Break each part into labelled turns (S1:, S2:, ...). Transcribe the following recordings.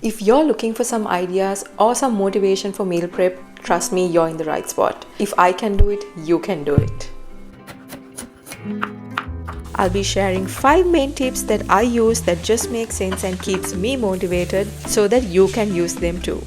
S1: If you're looking for some ideas or some motivation for meal prep, trust me, you're in the right spot. If I can do it, you can do it. I'll be sharing 5 main tips that I use that just make sense and keeps me motivated so that you can use them too.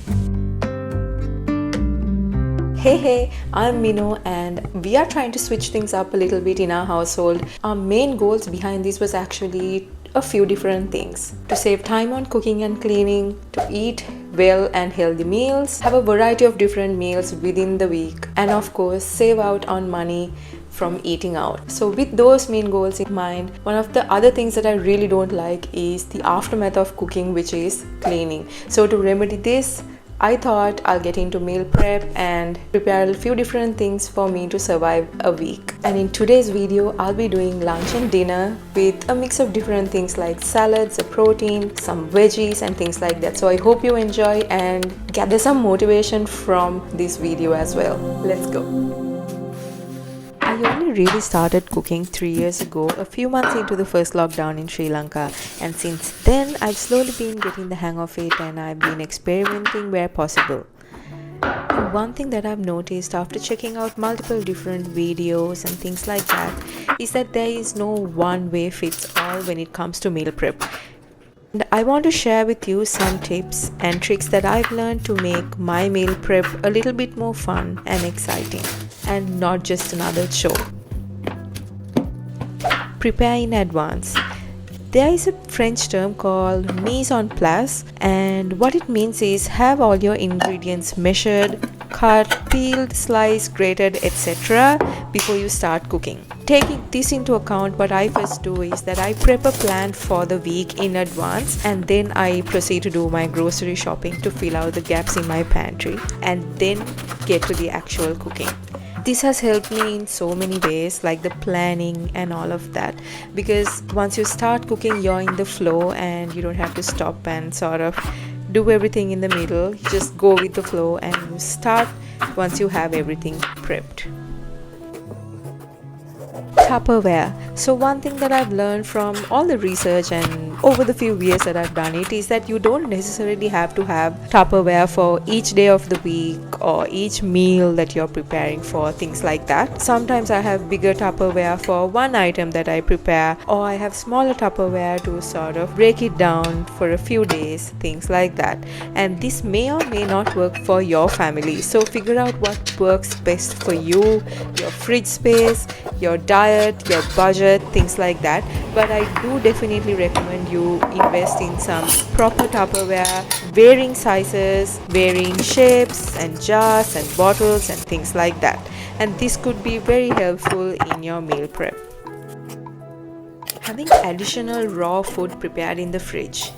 S1: Hey, I'm Mino and we are trying to switch things up a little bit in our household. Our main goals behind this was actually a few different things. To save time on cooking and cleaning, to eat well and healthy meals, have a variety of different meals within the week, and of course save out on money from eating out. So with those main goals in mind, one of the other things that I really don't like is the aftermath of cooking, which is cleaning. So to remedy this, I thought I'll get into meal prep and prepare a few different things for me to survive a week. And in today's video, I'll be doing lunch and dinner with a mix of different things like salads, a protein, some veggies and things like that. So I hope you enjoy and gather some motivation from this video as well. Let's go. I only really started cooking 3 years ago, a few months into the first lockdown in Sri Lanka, and since then I've slowly been getting the hang of it and I've been experimenting where possible. And one thing that I've noticed after checking out multiple different videos and things like that is that there is no one way fits all when it comes to meal prep. And I want to share with you some tips and tricks that I've learned to make my meal prep a little bit more fun and exciting, and not just another chore. Prepare in advance. There is a French term called mise en place, and what it means is have all your ingredients measured, cut, peeled, sliced, grated, etc. before you start cooking. Taking this into account, what I first do is that I prep a plan for the week in advance, and then I proceed to do my grocery shopping to fill out the gaps in my pantry and then get to the actual cooking. This has helped me in so many ways, like the planning and all of that, because once you start cooking, you're in the flow and you don't have to stop and sort of do everything in the middle. You just go with the flow and you start once you have everything prepped. Tupperware. So one thing that I've learned from all the research and over the few years that I've done it is that you don't necessarily have to have Tupperware for each day of the week or each meal that you're preparing for, things like that. Sometimes I have bigger Tupperware for one item that I prepare, or I have smaller Tupperware to sort of break it down for a few days, things like that. And this may or may not work for your family. So figure out what works best for you, your fridge space, your diet, your budget, things like that. But I do definitely recommend you invest in some proper Tupperware, varying sizes, varying shapes and jars and bottles and things like that. And this could be very helpful in your meal prep. Having additional raw food prepared in the fridge.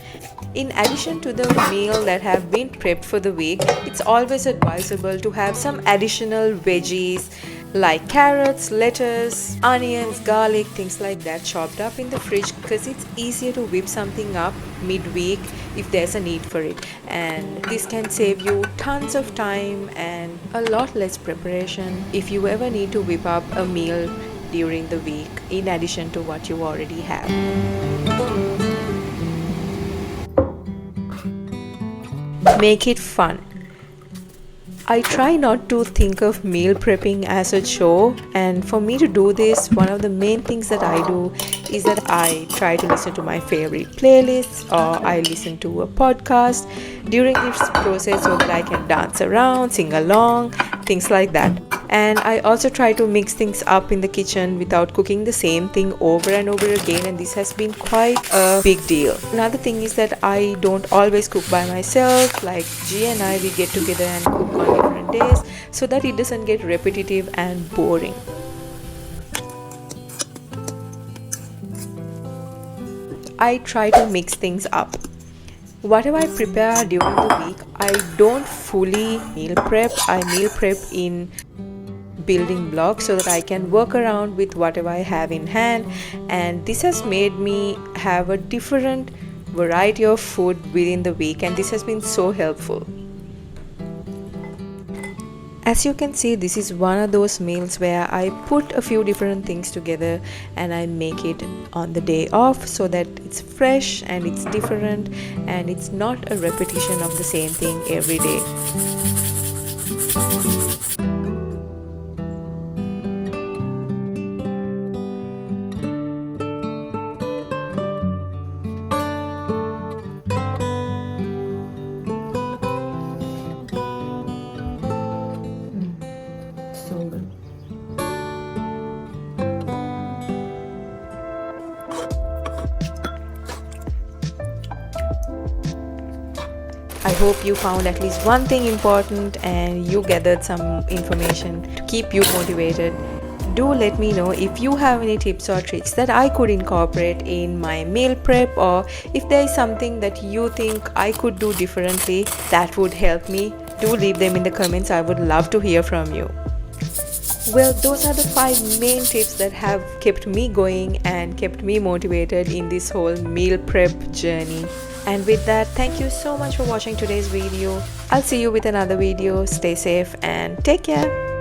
S1: In addition to the meal that have been prepped for the week, it's always advisable to have some additional veggies like carrots, lettuce, onions, garlic, things like that chopped up in the fridge, because it's easier to whip something up midweek if there's a need for it, and this can save you tons of time and a lot less preparation if you ever need to whip up a meal during the week in addition to what you already have. Make it fun. I try not to think of meal prepping as a chore, and for me to do this, one of the main things that I do is that I try to listen to my favorite playlists, or I listen to a podcast during this process so that I can dance around, sing along, things like that. And I also try to mix things up in the kitchen without cooking the same thing over and over again, and this has been quite a big deal. Another thing is that I don't always cook by myself. Like G and I, we get together and cook on different days so that it doesn't get repetitive and boring. I try to mix things up. Whatever I prepare during the week, I don't fully meal prep. I meal prep in building blocks so that I can work around with whatever I have in hand, and this has made me have a different variety of food within the week, and this has been so helpful. As you can see, this is one of those meals where I put a few different things together and I make it on the day off so that it's fresh and it's different and it's not a repetition of the same thing every day. So good. I hope you found at least one thing important and you gathered some information to keep you motivated. Do let me know if you have any tips or tricks that I could incorporate in my meal prep, or if there is something that you think I could do differently that would help me. Do leave them in the comments. I would love to hear from you. Well, those are the 5 main tips that have kept me going and kept me motivated in this whole meal prep journey. And with that, thank you so much for watching today's video. I'll see you with another video. Stay safe and take care.